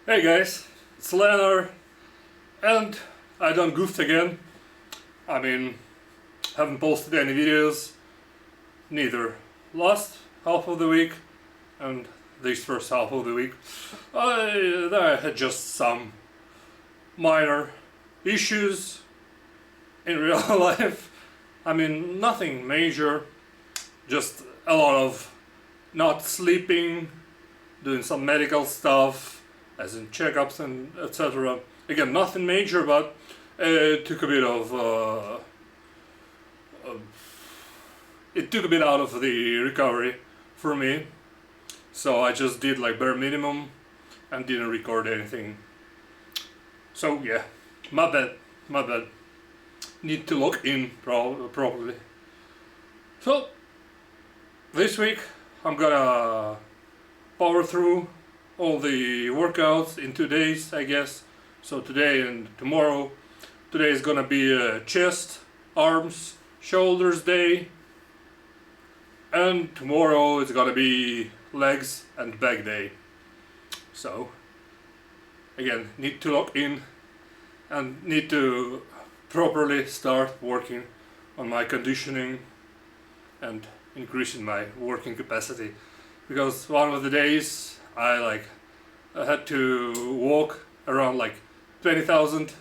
Hey guys, it's Leonard, and I done goofed again. I mean, haven't posted any videos, neither last half of the week and this first half of the week. I had just some minor issues in real life. I mean, nothing major, just a lot of not sleeping, doing some medical stuff, as in checkups and etc. Again, nothing major, but it took a bit of it took a bit out of the recovery for me. So I just did like bare minimum and didn't record anything. So yeah, my bad. Need to log in properly. So this week I'm gonna power through all the workouts in 2 days, I guess. So today and tomorrow. Today is gonna be chest, arms, shoulders day, and tomorrow is gonna be legs and back day. So again, need to log in and need to properly start working on my conditioning and increasing my working capacity, because one of the days I had to walk around like 20,000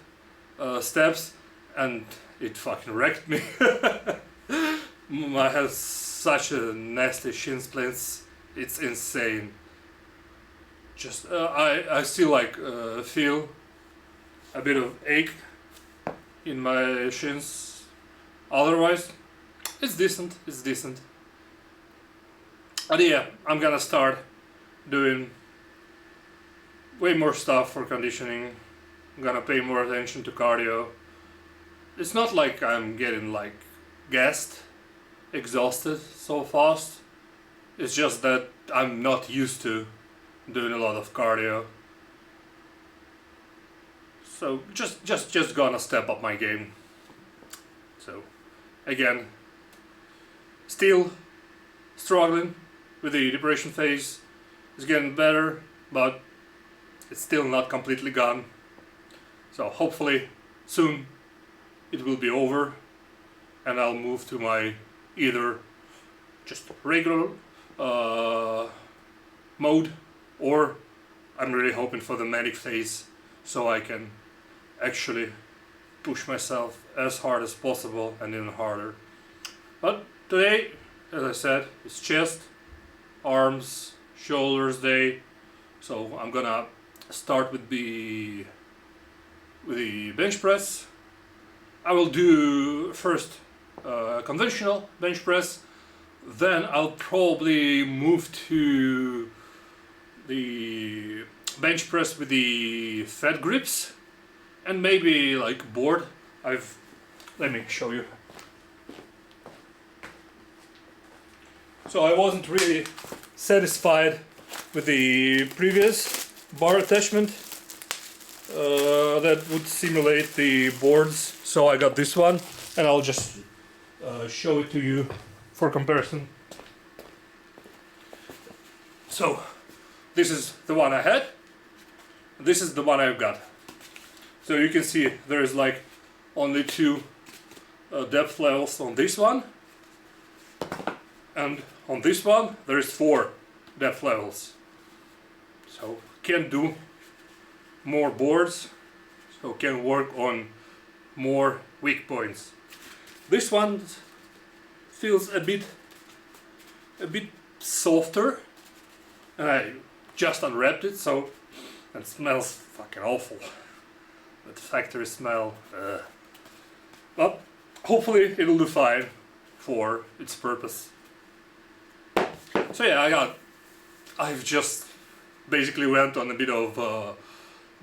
steps and it fucking wrecked me. I have such a nasty shin splints, it's insane. Just I still feel a bit of ache in my shins. Otherwise it's decent. But yeah, I'm gonna start doing way more stuff for conditioning. I'm gonna pay more attention to cardio. It's not like I'm getting like gassed, exhausted so fast. It's just that I'm not used to doing a lot of cardio. So just gonna step up my game. So again, still struggling with the depression phase. It's getting better, but it's still not completely gone. So hopefully soon it will be over and I'll move to my either just regular mode, or I'm really hoping for the manic phase so I can actually push myself as hard as possible and even harder. But today, as I said, it's chest, arms, shoulders day. So I'm gonna start with the bench press. I will do first conventional bench press, then I'll probably move to the bench press with the fat grips and maybe like board. Let me show you. So I wasn't really satisfied with the previous bar attachment that would simulate the boards, so I got this one and I'll just show it to you for comparison. So this is the one I had, this is the one I've got. So you can see there is like only two depth levels on this one, and on this one there is 4 depth levels. So can do more boards, so can work on more weak points. This one feels a bit softer, and I just unwrapped it, so it smells fucking awful. That factory smell. But hopefully it'll do fine for its purpose. So yeah, I've just basically went on a bit of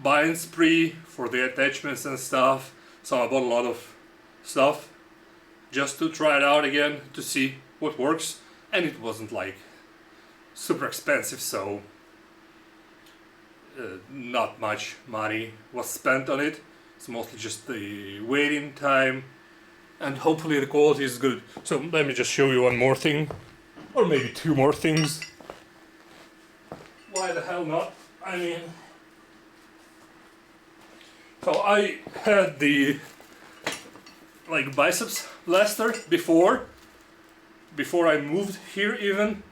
buying spree for the attachments and stuff. So I bought a lot of stuff just to try it out again, to see what works. And it wasn't like super expensive, so not much money was spent on it. It's mostly just the waiting time, and hopefully the quality is good. So let me just show you one more thing, or maybe 2 more things. Why the hell not? I mean, So I had the like biceps blaster before I moved here even,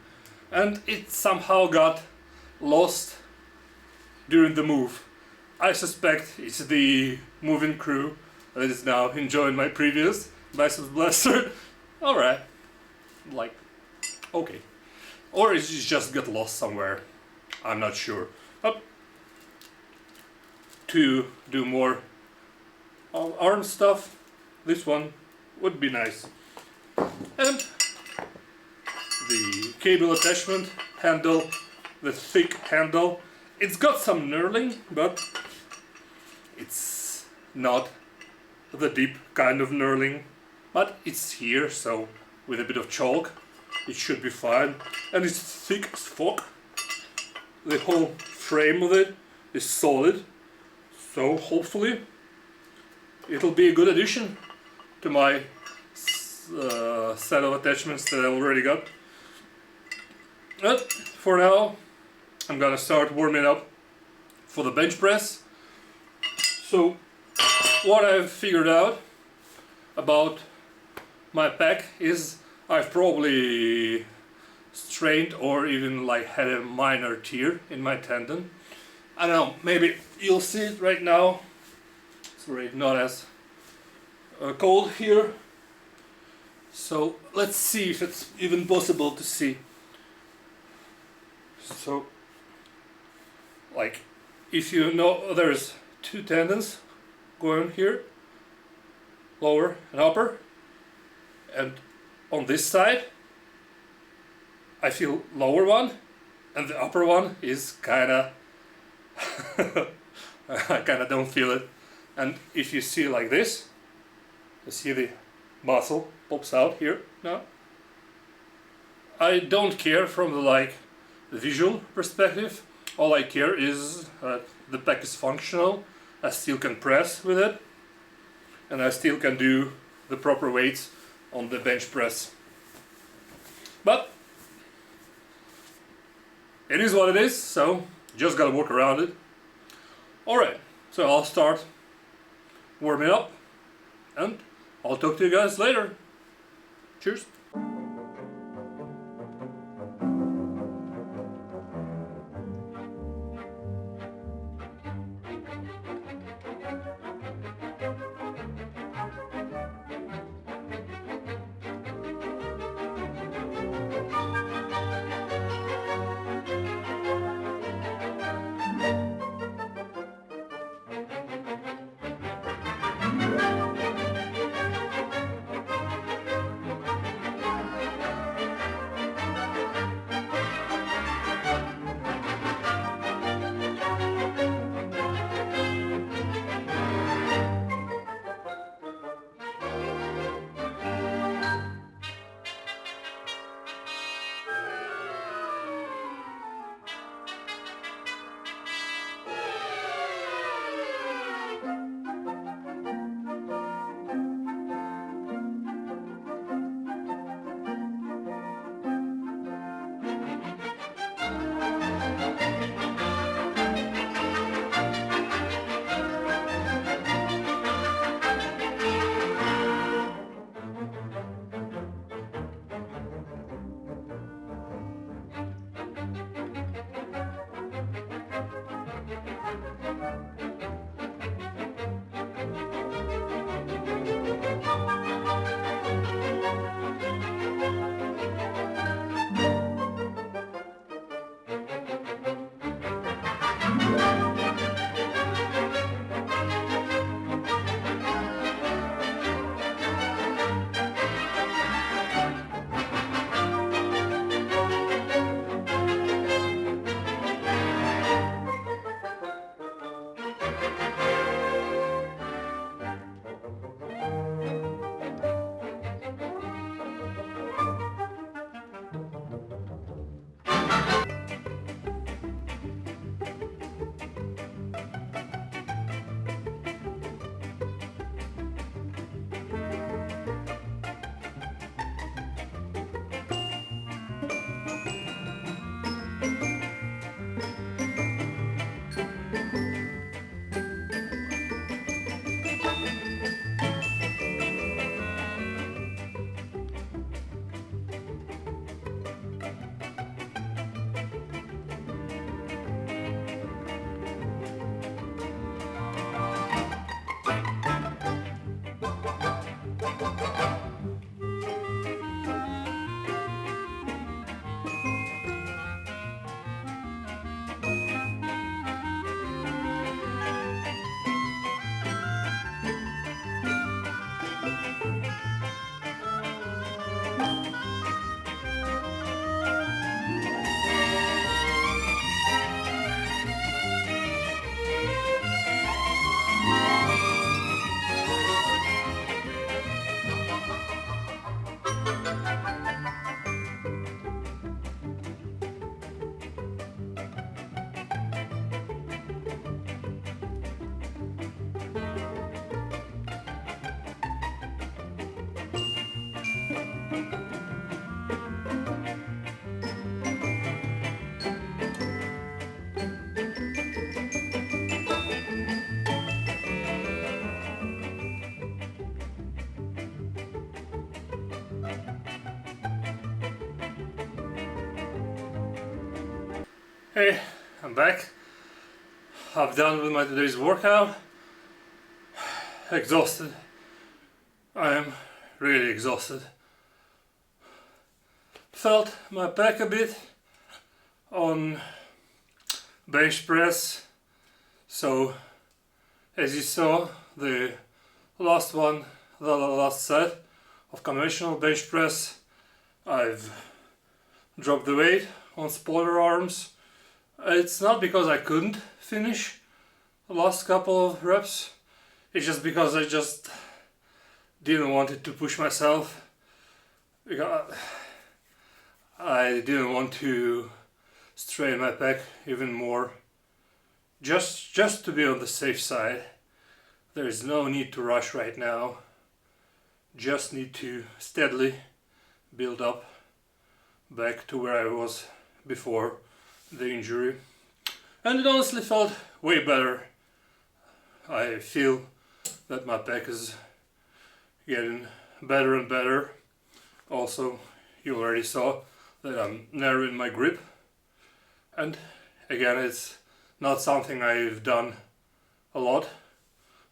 and it somehow got lost during the move. I suspect it's the moving crew that is now enjoying my previous biceps blaster. Alright, like, okay. Or it just got lost somewhere, I'm not sure. But to do more arm stuff, this one would be nice. And the cable attachment handle, the thick handle, it's got some knurling, but it's not the deep kind of knurling. But it's here, so with a bit of chalk it should be fine. And it's thick as fuck. The whole frame of it is solid, so hopefully it'll be a good addition to my set of attachments that I already got. But for now I'm gonna start warming up for the bench press. So what I've figured out about my pec is I've probably strained or even like had a minor tear in my tendon. I don't know, maybe you'll see it right now. It's already not as cold here. So let's see if it's even possible to see. So, like, if you know, there's two tendons going here, lower and upper, and on this side I feel lower one, and the upper one is kinda I kinda don't feel it. And if you see like this, you see the muscle pops out here now. I don't care from the visual perspective. All I care is the pec is functional. I still can press with it, and I still can do the proper weights on the bench press. But it is what it is, so just gotta work around it. Alright, so I'll start warming up, and I'll talk to you guys later. Cheers! Hey, I'm back. I'm done with my today's workout. Exhausted. I am really exhausted. Felt my back a bit on bench press. So, as you saw, the last set of conventional bench press, I've dropped the weight on spoiler arms. It's not because I couldn't finish the last couple of reps, it's just because I just didn't want it to push myself. Because I didn't want to strain my back even more. Just to be on the safe side. There is no need to rush right now. Just need to steadily build up back to where I was before the injury, and it honestly felt way better. I feel that my back is getting better and better. Also, you already saw that I'm narrowing my grip, and again, it's not something I've done a lot,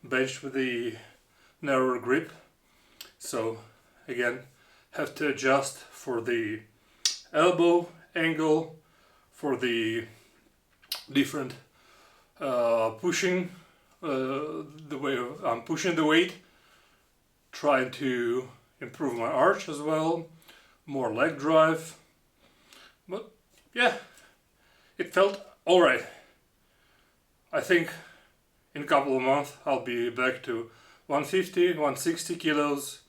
bench with the narrower grip, so again, have to adjust for the elbow angle, for the different pushing, the way I'm pushing the weight, trying to improve my arch as well, more leg drive, but yeah, it felt alright. I think in a couple of months I'll be back to 150, 160 kilos,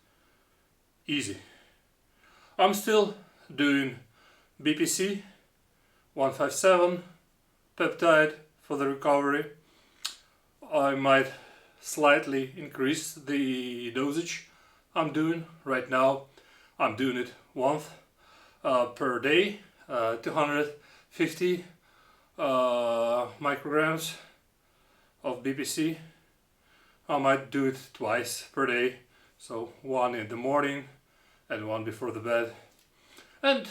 easy. I'm still doing BPC 157 peptide for the recovery. I might slightly increase the dosage I'm doing right now. I'm doing it once per day, 250 micrograms of BPC. I might do it twice per day, so one in the morning and one before the bed. And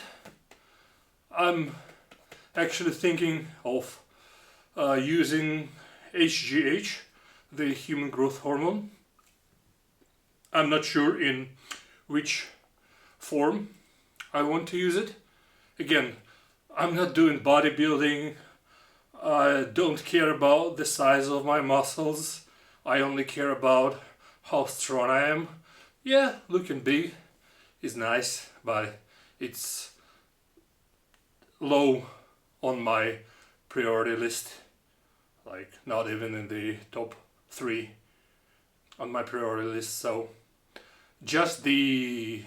I'm actually thinking of using HGH, the human growth hormone. I'm not sure in which form I want to use it. Again, I'm not doing bodybuilding. I don't care about the size of my muscles. I only care about how strong I am. Yeah, looking big is nice, but it's low on my priority list, like not even in the top 3 on my priority list. So just the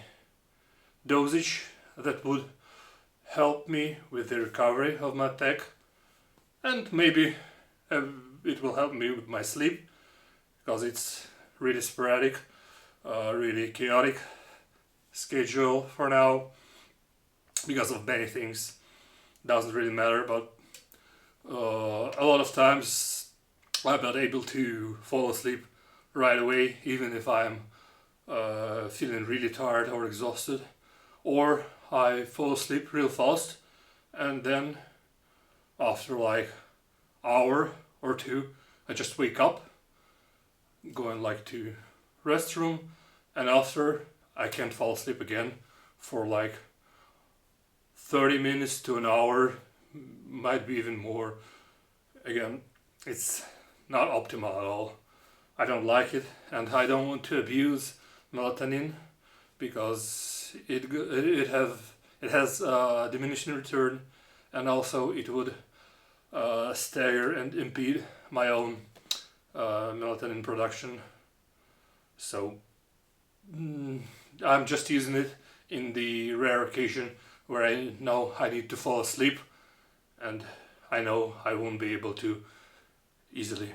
dosage that would help me with the recovery of my back, and maybe it will help me with my sleep, because it's really sporadic, really chaotic schedule for now because of many things. Doesn't really matter, but a lot of times I'm not able to fall asleep right away, even if I'm feeling really tired or exhausted, or I fall asleep real fast and then after like hour or two I just wake up going like to restroom, and after I can't fall asleep again for like 30 minutes to an hour, might be even more. Again, it's not optimal at all. I don't like it, and I don't want to abuse melatonin because it has diminishing return, and also it would stagger and impede my own melatonin production. So I'm just using it in the rare occasion where I know I need to fall asleep and I know I won't be able to easily.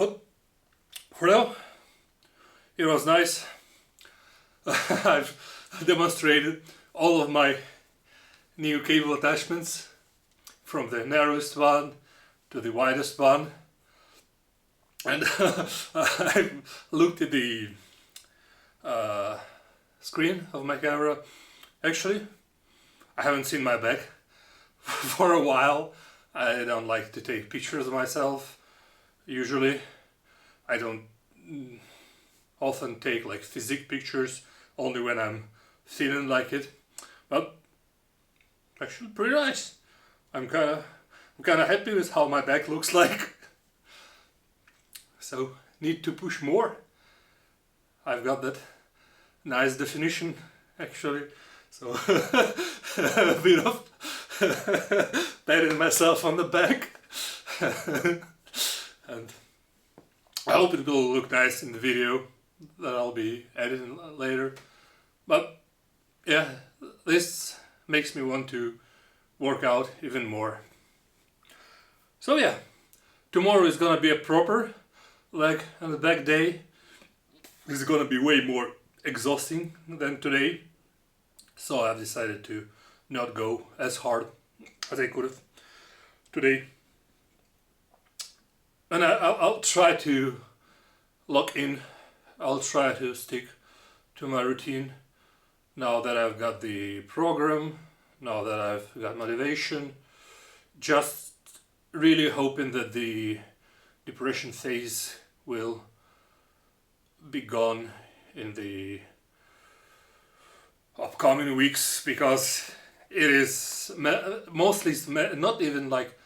But for now, it was nice. I've demonstrated all of my new cable attachments, from the narrowest one to the widest one, and I looked at the screen of my camera. Actually, I haven't seen my back for a while. I don't like to take pictures of myself. Usually, I don't often take like physique pictures, only when I'm feeling like it. But actually, pretty nice. I'm kind of happy with how my back looks like. So need to push more. I've got that nice definition actually. So a bit of patting myself on the back. And I hope it will look nice in the video that I'll be editing later. But yeah, this makes me want to work out even more. So yeah, tomorrow is gonna be a proper leg and back day. It's gonna be way more exhausting than today. So I've decided to not go as hard as I could have today. And I'll try to lock in. I'll try to stick to my routine now that I've got the program, now that I've got motivation. Just really hoping that the depression phase will be gone in the upcoming weeks, because it is mostly not even like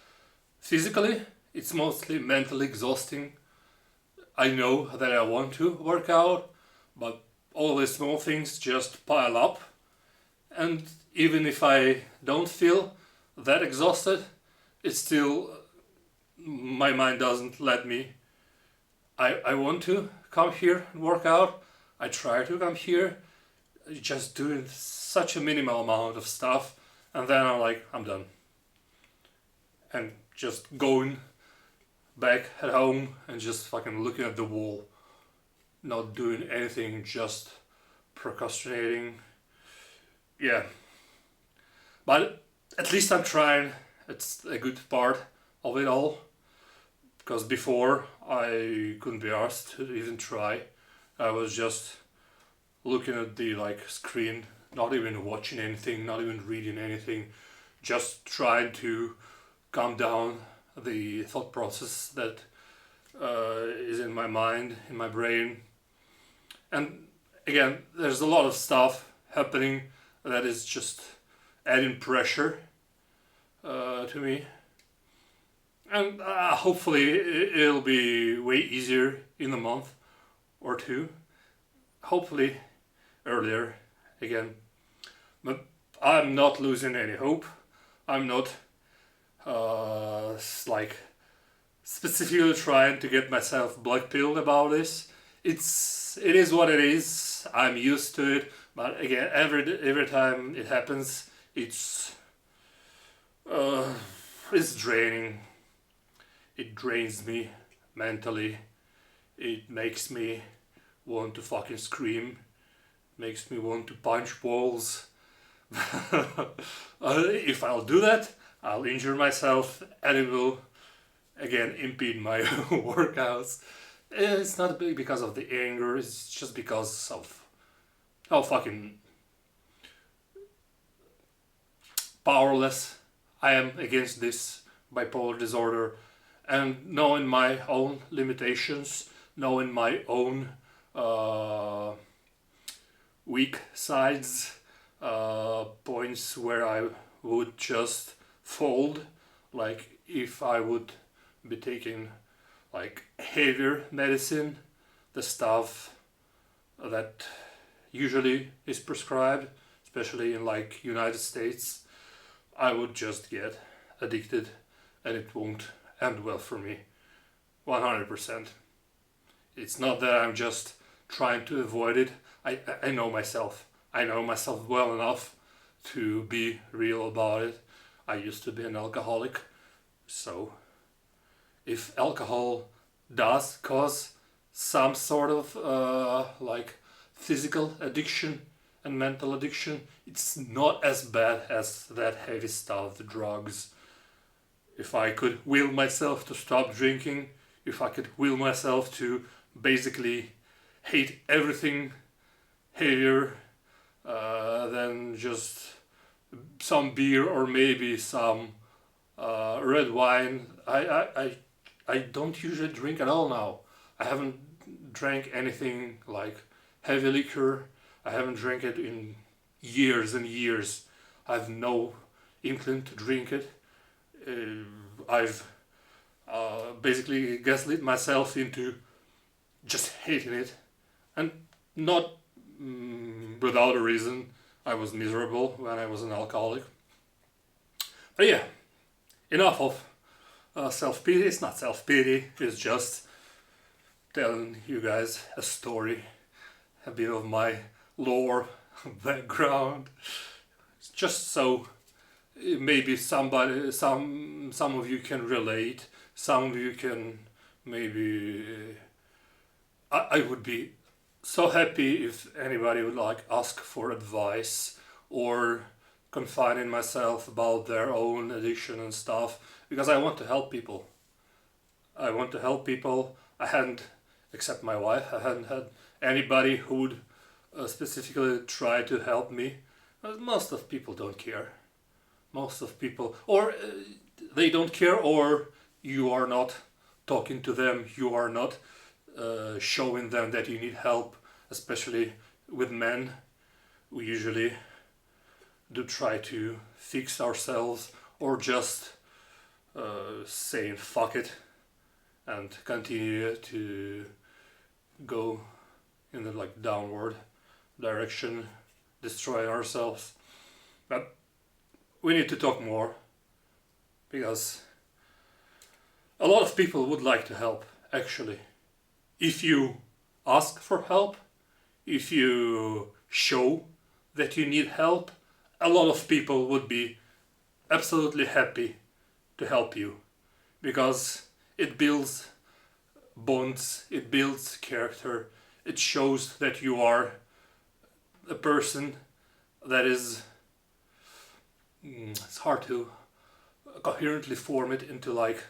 physically, it's mostly mentally exhausting. I know that I want to work out, but all the small things just pile up, and even if I don't feel that exhausted, it's still, my mind doesn't let me. I want to come here and work out. I try to come here, just doing such a minimal amount of stuff, and then I'm like, I'm done. And just going back at home and just fucking looking at the wall, not doing anything, just procrastinating. Yeah. But at least I'm trying. It's a good part of it all. Because before I couldn't be asked to even try. I was just looking at the screen, not even watching anything, not even reading anything, just trying to calm down the thought process that is in my mind, in my brain. And again, there's a lot of stuff happening that is just adding pressure to me. And hopefully it'll be way easier in a month or two. Hopefully earlier again. But I'm not losing any hope. I'm not specifically trying to get myself blackpilled about this. It is what it is. I'm used to it. But again, every time it happens, it's draining. It drains me mentally. It makes me want to fucking scream. Makes me want to punch walls. If I'll do that, I'll injure myself and it will again impede my workouts. It's not because of the anger, it's just because of how fucking powerless I am against this bipolar disorder, and knowing my own limitations, knowing my own weak sides, points where I would just fold, like if I would be taking heavier medicine, the stuff that usually is prescribed, especially in United States, I would just get addicted and it won't end well for me. 100%. It's not that I'm just trying to avoid it. I know myself. I know myself well enough to be real about it. I used to be an alcoholic, so if alcohol does cause some sort of like physical addiction and mental addiction, it's not as bad as that heavy stuff, the drugs. If I could will myself to stop drinking, if I could will myself to basically hate everything heavier than just some beer or maybe some red wine. I don't usually drink at all now. I haven't drank anything like heavy liquor. I haven't drank it in years and years. I have no inkling to drink it. I've basically gaslit myself into just hating it, and not without a reason. I was miserable when I was an alcoholic. But yeah, enough of self-pity. It's not self-pity, it's just telling you guys a story, a bit of my lore background, just so maybe some of you can relate, some of you can maybe I would be so happy if anybody would like ask for advice or confide in myself about their own addiction and stuff, because I want to help people. I want to help people. I hadn't, except my wife, I hadn't had anybody who would specifically try to help me. Most of people don't care. Most of people, or they don't care, or you are not talking to them, you are not showing them that you need help, especially with men. We usually do try to fix ourselves or just saying fuck it and continue to go in the like downward direction, destroying ourselves. But we need to talk more, because a lot of people would like to help, actually. If you ask for help, if you show that you need help, a lot of people would be absolutely happy to help you, because it builds bonds, it builds character, it shows that you are a person that is, it's hard to coherently form it into like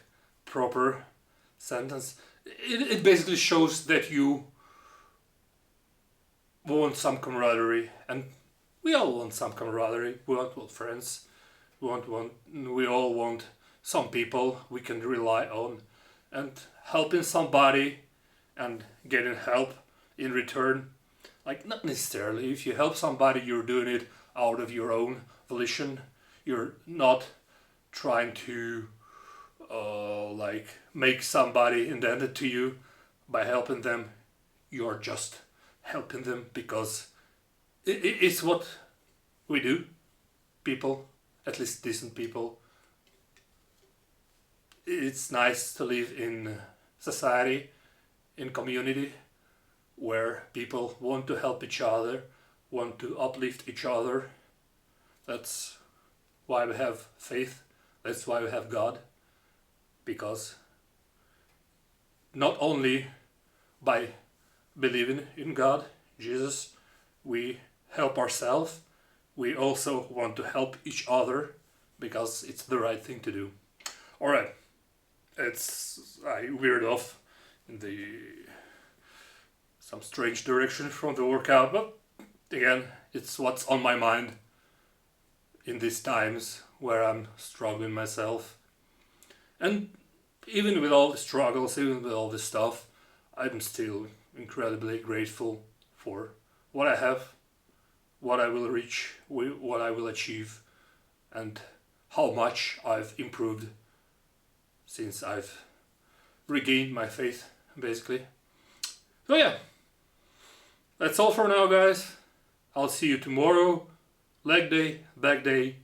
proper sentence. It basically shows that you want some camaraderie, and we all want some camaraderie. We want friends. We all want some people we can rely on, and helping somebody and getting help in return. Like, not necessarily. If you help somebody, you're doing it out of your own volition. You're not trying to like make somebody indebted to you by helping them. You're just helping them because it's what we do. People, at least decent people. It's nice to live in society, in community, where people want to help each other, want to uplift each other. That's why we have faith. That's why we have God. Because not only by believing in God, Jesus, we help ourselves, we also want to help each other, because it's the right thing to do. Alright, I veered off in some strange direction from the workout, but again, it's what's on my mind in these times where I'm struggling myself. And even with all the struggles, even with all this stuff, I'm still incredibly grateful for what I have, what I will reach, what I will achieve, and how much I've improved since I've regained my faith, basically. So yeah, that's all for now, guys. I'll see you tomorrow. Leg day, back day,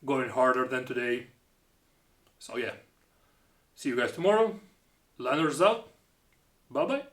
going harder than today. So yeah, see you guys tomorrow. Lanners out. Bye bye.